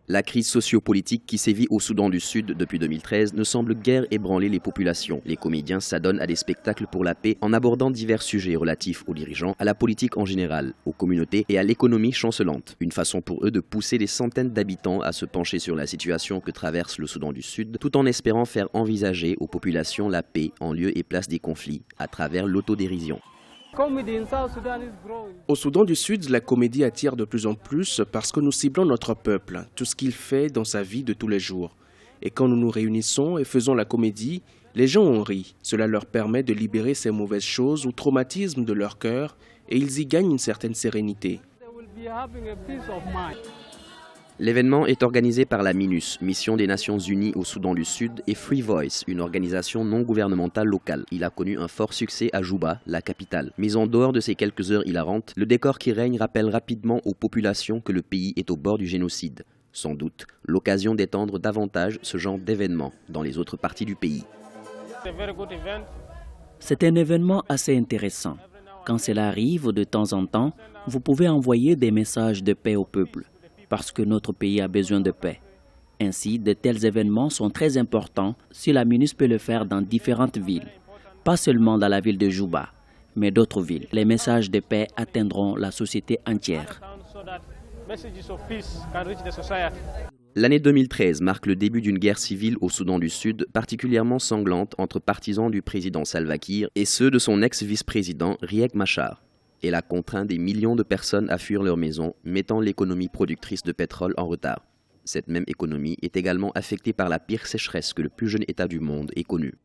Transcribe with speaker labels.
Speaker 1: La crise sociopolitique qui sévit au Soudan du Sud depuis 2013 ne semble guère ébranler les populations. Les comédiens s'adonnent à des spectacles pour la paix en abordant divers sujets relatifs aux dirigeants, à la politique en général, aux communautés et à l'économie chancelante. Une façon pour eux de pousser des centaines d'habitants à se pencher sur la situation que traverse le Soudan du Sud, tout en espérant faire envisager aux populations la paix en lieu et place des conflits, à travers l'autodérision.
Speaker 2: Au Soudan du Sud, la comédie attire de plus en plus parce que nous ciblons notre peuple, tout ce qu'il fait dans sa vie de tous les jours. Et quand nous nous réunissons et faisons la comédie, les gens en rient. Cela leur permet de libérer ces mauvaises choses ou traumatismes de leur cœur et ils y gagnent une certaine sérénité.
Speaker 1: L'événement est organisé par la MINUS, Mission des Nations Unies au Soudan du Sud, et Free Voice, une organisation non gouvernementale locale. Il a connu un fort succès à Juba, la capitale. Mais en dehors de ces quelques heures hilarantes, le décor qui règne rappelle rapidement aux populations que le pays est au bord du génocide. Sans doute, l'occasion d'étendre davantage ce genre d'événements dans les autres parties du pays.
Speaker 3: C'est un événement assez intéressant. Quand cela arrive de temps en temps, vous pouvez envoyer des messages de paix au peuple. Parce que notre pays a besoin de paix. Ainsi, de tels événements sont très importants si la MINUS peut le faire dans différentes villes. Pas seulement dans la ville de Juba, mais d'autres villes. Les messages de paix atteindront la société entière.
Speaker 1: L'année 2013 marque le début d'une guerre civile au Soudan du Sud, particulièrement sanglante entre partisans du président Salva Kiir et ceux de son ex-vice-président Riek Machar. Elle a contraint des millions de personnes à fuir leur maison, mettant l'économie productrice de pétrole en retard. Cette même économie est également affectée par la pire sécheresse que le plus jeune État du monde ait connue.